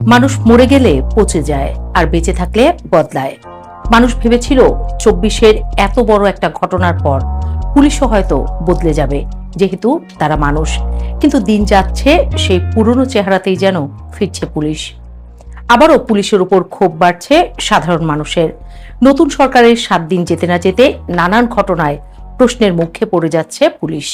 মানুষ মরে গেলে পচে যায়, আর বেঁচে থাকলে বদলায়। মানুষ ভেবেছিল 24-এর এত বড় একটা ঘটনার পর পুলিশও হয়তো বদলে যাবে, যেহেতু তারা মানুষ। কিন্তু দিন যাচ্ছে, সেই পুরনো চেহারাতেই যেন ফিরছে পুলিশ। আবারও পুলিশের উপর ক্ষোভ বাড়ছে সাধারণ মানুষের। নতুন সরকারের 7 দিন যেতে না যেতে নানান ঘটনায় প্রশ্নের মুখে পড়ে যাচ্ছে পুলিশ।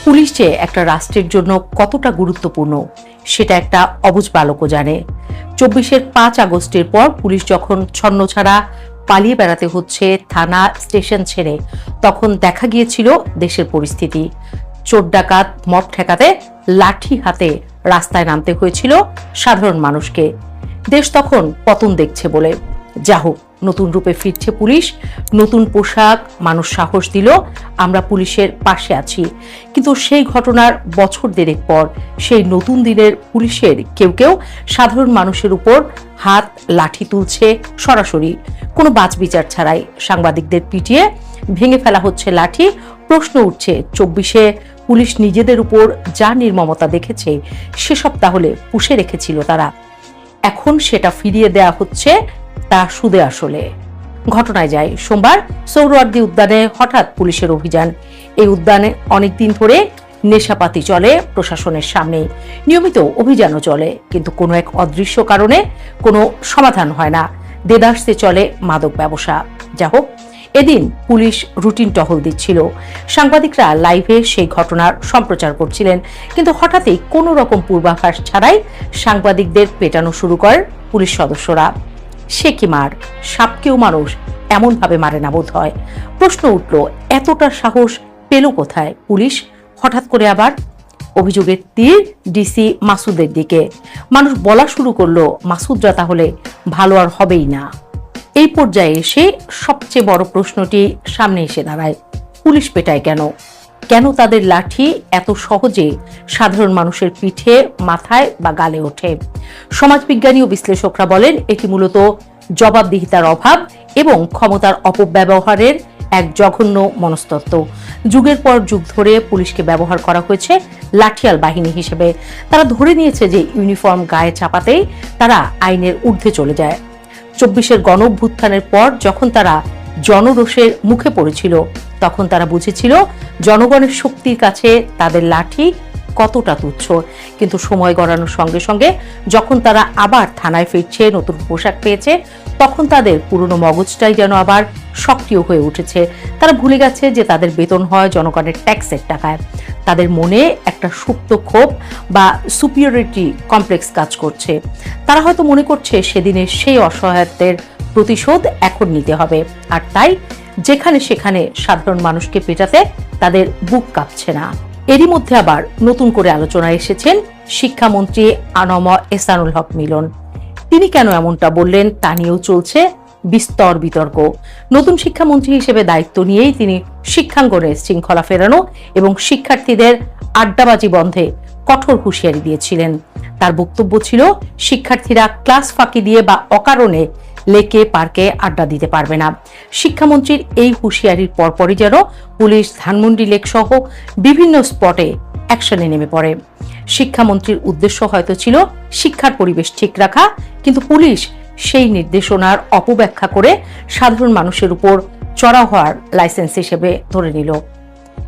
পুলিশ যে একটা রাষ্ট্রের জন্য কতটা গুরুত্বপূর্ণ সেটা একটা অবুঝ বালকও জানে। 24-এর 5 আগস্টের পর পুলিশ যখন ছন্নছাড়া পালিয়ে বেড়াতে হচ্ছে থানা স্টেশন ছেড়ে, তখন দেখা গিয়েছিল দেশের পরিস্থিতি। চোর ডাকাত মব ঠেকাতে লাঠি হাতে রাস্তায় নামতে হয়েছিল সাধারণ মানুষকে। দেশ তখন পতন দেখছে বলে। যা হোক, নতুন রূপে ফিরছে পুলিশ, নতুন পোশাক, মানুষ সাহস দিল আমরা পুলিশের পাশে আছি। কিন্তু সেই ঘটনার বছর দেড়েক পর সেই নতুন দিনের পুলিশের কেউ কেউ সাধারণ মানুষের উপর হাত লাঠি তুলছে সরাসরি, কোনো বাছবিচার ছাড়াই। সাংবাদিকদের পিটিয়ে ভেঙে ফেলা হচ্ছে লাঠি। প্রশ্ন উঠছে, 24-এ পুলিশ নিজেদের উপর যা নির্মমতা দেখেছে সেসব তাহলে পুষে রেখেছিল তারা? এখন সেটা ফিরিয়ে দেয়া হচ্ছে তা সুদে আসলে। ঘটনায় যায়, সোমবার সোহরাওয়ার্দী উদ্যানে হঠাৎ পুলিশের অভিযান। এই উদ্যানে অনেকদিন ধরে নেশাপাতি চলে প্রশাসনের সামনে, নিয়মিত অভিযানও চলে, কিন্তু কোনো এক অদৃশ্য কারণে কোনো সমাধান হয় না। দেদারসে চলে মাদক ব্যবসা। যা হোক, এদিন পুলিশ রুটিন টহল দিচ্ছিল। সাংবাদিকরা লাইভে সেই ঘটনার সম্প্রচার করছিলেন, কিন্তু হঠাৎই কোনো রকম পূর্বাভাস ছাড়াই সাংবাদিকদের পেটানো শুরু করেন পুলিশ সদস্যরা। সে কি মার, সাপকেও মানুষ এমন ভাবে মারে না বোধ হয়। প্রশ্ন উঠল, এতটা সাহস পেল কোথায় পুলিশ হঠাৎ করে আবার? অভিযোগের তীর ডিসি মাসুদের দিকে। মানুষ বলা শুরু করলো, মাসুদরা তাহলে ভালো আর হবেই না। এই পর্যায়ে এসে সবচেয়ে বড় প্রশ্নটি সামনে এসে দাঁড়ায়, পুলিশ পেটায় কেন? কেন তাদের লাঠি এত সহজে সাধারণ মানুষের পিঠে, মাথায় বা গালে ওঠে? সমাজবিজ্ঞানী ও বিশ্লেষকরা বলেন, এটি মূলত জবাবদিহিতার অভাব এবং ক্ষমতার অপব্যবহারের এক জঘন্য মনস্তত্ত্ব। যুগের পর যুগ ধরে পুলিশকে ব্যবহার করা হয়েছে লাঠিয়াল বাহিনী হিসেবে। তারা ধরে নিয়েছে যে ইউনিফর্ম গায়ে চাপাতেই তারা আইনের ঊর্ধ্বে চলে যায়। 24-এর গণঅভ্যুত্থানের পর যখন তারা জনরোষের মুখে পড়েছিল, তখন তারা বুঝেছিল জনগণের শক্তির কাছে তাদের লাঠি কতটা তুচ্ছ। কিন্তু সময় গড়ানোর সঙ্গে সঙ্গে যখন তারা আবার থানায় ফিরছে, নতুন পোশাক পেয়েছে, তখন তাদের পুরনো মগজটাই যেন আবার সক্রিয় হয়ে উঠেছে। তারা ভুলে গেছে যে তাদের বেতন হয় জনগণের ট্যাক্সের টাকায়। তাদের মনে একটা সুপ্ত ক্ষোভ বা সুপিরিয়রিটি কমপ্লেক্স কাজ করছে। তারা হয়তো মনে করছে সেদিনের সেই অসহায়ত্বের প্রতিশোধ এখন নিতে হবে, আর তাই যেখানে সেখানে সাধারণ মানুষকে পেটাতে তাদের বুক কাঁপছে না। এরই মধ্যে আবার নতুন করে আলোচনায় এসেছেন শিক্ষামন্ত্রী আনম এহসানুল হক মিলন। তিনি কেন এমনটা বললেন তা নিয়েও চলছে বিস্তর বিতর্ক। নতুন শিক্ষামন্ত্রী হিসেবে দায়িত্ব নিয়েই তিনি শিক্ষাঙ্গনে শৃঙ্খলা ফেরানো এবং শিক্ষার্থীদের আড্ডাবাজি বন্ধে কঠোর হুঁশিয়ারি দিয়েছিলেন। তার বক্তব্য ছিল, শিক্ষার্থীরা ক্লাস ফাঁকি দিয়ে বা অকারণে লেকে পার্কে আড্ডা দিতে পারবে না। শিক্ষামন্ত্রীর এই হুঁশিয়ারির পরপরই যেন পুলিশ ধানমন্ডি লেক সহ বিভিন্ন স্পটে অ্যাকশনে নেমে পড়ে। শিক্ষামন্ত্রীর উদ্দেশ্য হয়তো ছিল শিক্ষার পরিবেশ ঠিক রাখা, কিন্তু পুলিশ সেই নির্দেশনার অপব্যাখ্যা করে সাধারণ মানুষের উপর চড়াও হওয়ার লাইসেন্স হিসেবে ধরে নিল।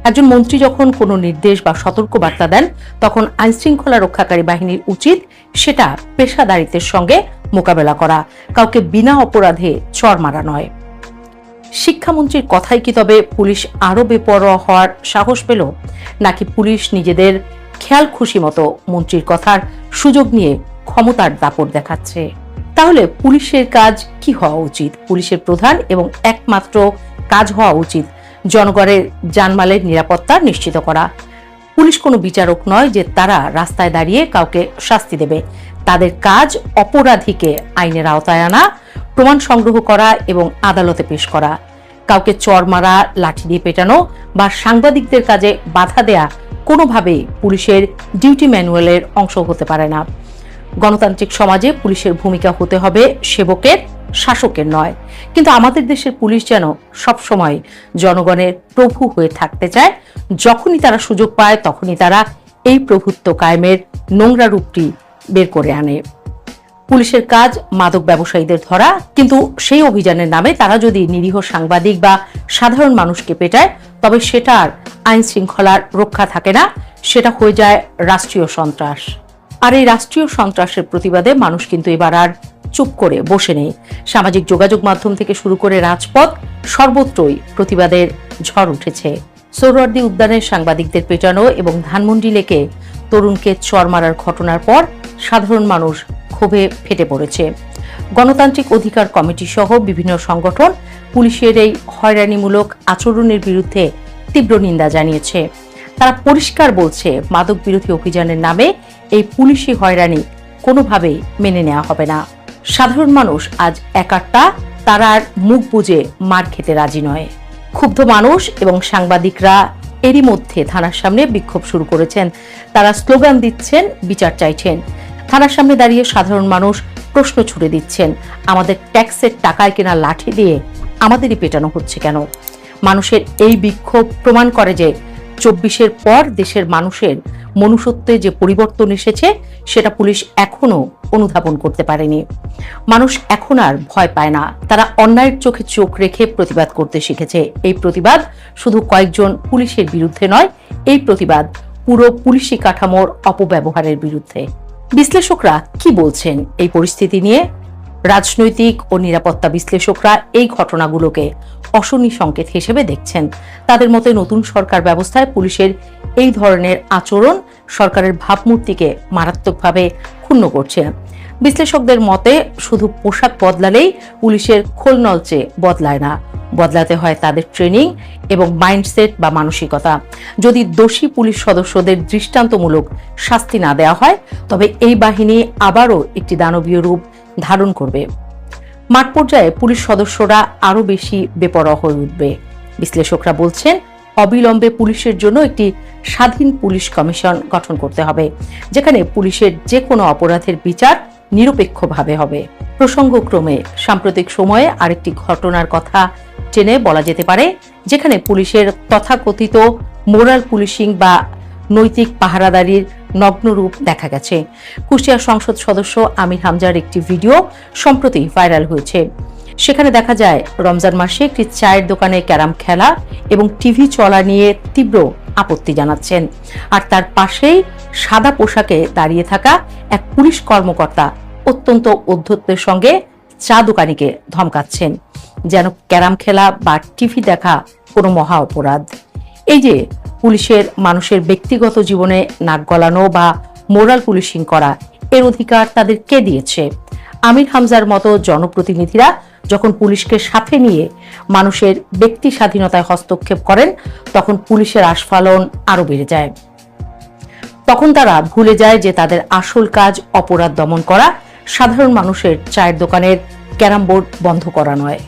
একজন মন্ত্রী যখন কোনো নির্দেশ বা সতর্ক বার্তা দেন, তখন আইনশৃঙ্খলা রক্ষাকারী বাহিনীর উচিত সেটা পেশাদারিত্বের সঙ্গে মোকাবেলা করা, কাউকে বিনা অপরাধে চড় মারা নয়। শিক্ষামন্ত্রীর কথাই কি তবে পুলিশ আরো বেপরোয়া হওয়ার সাহস পেল, নাকি পুলিশ নিজেদের খেয়াল খুশি মতো মন্ত্রীর কথার সুযোগ নিয়ে ক্ষমতার দাপট দেখাচ্ছে? তাহলে পুলিশের কাজ কি হওয়া উচিত? পুলিশের প্রধান এবং একমাত্র কাজ হওয়া উচিত জনগণের জানমালের নিরাপত্তা নিশ্চিত করা। পুলিশ কোনো বিচারক নয় যে তারা রাস্তায় দাঁড়িয়ে কাউকে শাস্তি দেবে। তাদের কাজ অপরাধীকে আইনের আওতায় আনা, প্রমাণ সংগ্রহ করা এবং আদালতে পেশ করা। কাউকে চড় মারা, লাঠি দিয়ে পেটানো বা সাংবাদিকদের কাজে বাধা দেয়া কোনোভাবেই পুলিশের ডিউটি ম্যানুয়ালের অংশ হতে পারে না। গণতান্ত্রিক সমাজে পুলিশের ভূমিকা হতে হবে সেবকের, শাসকের নয়। কিন্তু আমাদের দেশের পুলিশ যেন সবসময় জনগণের প্রভু হয়ে থাকতে চায়। যখনই তারা সুযোগ পায় তখনই তারা এই প্রভুত্ব কায়েমের নোংরা রূপটি বের করে আনে। পুলিশের কাজ মাদক ব্যবসায়ীদের ধরা, কিন্তু সেই অভিযানের নামে তারা যদি নিরীহ সাংবাদিক বা সাধারণ মানুষকে পেটায় তবে সেটা আর আইন শৃঙ্খলার রক্ষা থাকে না, সেটা হয়ে যায় রাষ্ট্রীয় সন্ত্রাস। আর এই রাষ্ট্রীয় সন্ত্রাসের প্রতিবাদে মানুষ কিন্তু এবার আর চুপ করে বসে নেই। সামাজিক যোগাযোগ মাধ্যম থেকে শুরু করে রাজপথ সর্বত্রই প্রতিবাদের ঝড় উঠেছে। সোহরাওয়ার্দী উদ্যানের সাংবাদিকদের পেটানো এবং ধানমন্ডি লেকে তরুণকে চর মারার ঘটনার পর সাধারণ মানুষ ক্ষোভে ফেটে পড়েছে। গণতান্ত্রিক অধিকার কমিটি সহ বিভিন্ন সংগঠন পুলিশের এই হয়রানিমূলক আচরণের বিরুদ্ধে তীব্র নিন্দা জানিয়েছে। তারা পরিষ্কার বলছে, মাদক বিরোধী অভিযানের নামে এই পুলিশি হয়রানি কোনোভাবেই মেনে নেওয়া হবে না। সাধারণ মানুষ আজ একাট্টা, তারা আর মুখ বুজে মার খেতে রাজি নয়। ক্ষুব্ধ মানুষ এবং সাংবাদিকরা এরই মধ্যে থানার সামনে বিক্ষোভ শুরু করেছেন। তারা স্লোগান দিচ্ছেন, বিচার চাইছেন। থানার সামনে দাঁড়িয়ে সাধারণ মানুষ প্রশ্ন ছুড়ে দিচ্ছেন, আমাদের ট্যাক্সের টাকায় কেনা লাঠি দিয়ে আমাদেরই পেটানো হচ্ছে কেন? মানুষের এই বিক্ষোভ প্রমাণ করে যে 24-এর পর দেশের মানুষের মনুষ্যত্বে যে পরিবর্তন এসেছে সেটা পুলিশ এখনো অনুধাবন করতে পারেনি। মানুষ এখন আর ভয় পায় না, তারা অন্যায়ের চোখে চোখ রেখে প্রতিবাদ করতে শিখেছে। এই প্রতিবাদ শুধু কয়েকজন পুলিশের বিরুদ্ধে নয়, এই প্রতিবাদ পুরো পুলিশি কাঠামোর অপব্যবহারের বিরুদ্ধে। বিশ্লেষকরা কি বলছেন এই পরিস্থিতি নিয়ে? রাজনৈতিক ও নিরাপত্তা বিশ্লেষকরা এই ঘটনাগুলোকে অশনি সংকেত হিসেবে দেখছেন। তাদের মতে নতুন সরকার ব্যবস্থায় পুলিশের এই ধরনের আচরণ সরকারের ভাবমূর্তিকে মারাত্মকভাবে ক্ষুণ্ণ করছে। বিশ্লেষকদের মতে শুধু পোশাক বদলালেই পুলিশের খোলনলচে বদলায় না, বদলাতে হয় তাদের ট্রেনিং এবং মাইন্ডসেট বা মানসিকতা। যদি দোষী পুলিশ সদস্যদের দৃষ্টান্তমূলক শাস্তি না দেওয়া হয় তবে এই বাহিনী আবারও একটি দানবীয় রূপ ধারণ করবে। মাঠ পর্যায়ে পুলিশ সদস্যরা আরো বেশি বেপরোয়া হয়ে উঠবে। বিশ্লেষকরা বলছেন, অবিলম্বে পুলিশের জন্য একটি স্বাধীন পুলিশ কমিশন গঠন করতে হবে, যেখানে পুলিশের যে কোনো অপরাধের বিচার নিরপেক্ষভাবে হবে। প্রসঙ্গক্রমে সাম্প্রতিক সময়ে আরেকটি ঘটনার কথা টেনে বলা যেতে পারে, যেখানে পুলিশের তথাকথিত মোরাল পুলিশিং বা নৈতিক পাহারাদারির নগ্নরূপ দেখা গেছে। কুষ্টিয়া সংসদ সদস্য আমির হামজার একটি ভিডিও সম্প্রতি ভাইরাল হয়েছে। সেখানে দেখা যায় রমজান মাসে একটি চায়ের দোকানে ক্যারাম খেলা এবং টিভি চলা নিয়ে তীব্র আপত্তি জানাচ্ছেন, আর তার পাশেই সাদা পোশাকে দাঁড়িয়ে থাকা এক পুলিশ কর্মকর্তা অত্যন্ত ঔদ্ধত্যের সঙ্গে চা দোকানিকে ধমকাচ্ছেন, যেন ক্যারাম খেলা বা টিভি দেখা কোনো মহা অপরাধ। এই যে পুলিশের মানুষের ব্যক্তিগত জীবনে নাক গলানো বা মোরাল পুলিশিং করা, এর অধিকার তাদের কে দিয়েছে? আমির হামজার মতো জনপ্রতিনিধিরা যখন পুলিশকে সাথে নিয়ে মানুষের ব্যক্তি স্বাধীনতায় হস্তক্ষেপ করেন তখন পুলিশের আস্ফালন আরো বেড়ে যায়। তখন তারা ভুলে যায় যে তাদের আসল কাজ অপরাধ দমন করা, সাধারণ মানুষের চায়ের দোকানের ক্যারাম বোর্ড বন্ধ করা নয়।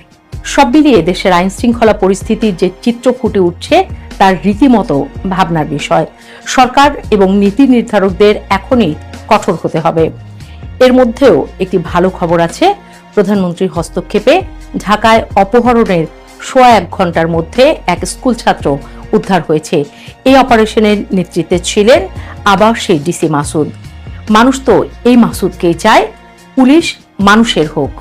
সব মিলিয়ে দেশের আইন শৃঙ্খলা পরিস্থিতির যে চিত্র ফুটে উঠছে তার রীতিমতো ভাবনার বিষয়। সরকার এবং নীতি নির্ধারকদের এখনই কঠোর হতে হবে। এর মধ্যেও একটি ভালো খবর আছে, প্রধানমন্ত্রীর হস্তক্ষেপে ঢাকায় অপহরণের 1.5 ঘন্টার মধ্যে এক স্কুল ছাত্র উদ্ধার হয়েছে। এই অপারেশনের নেতৃত্বে ছিলেন আবার সেই ডিসি মাসুদ। মানুষ তো এই মাসুদকেই চায়, পুলিশ মানুষের হোক।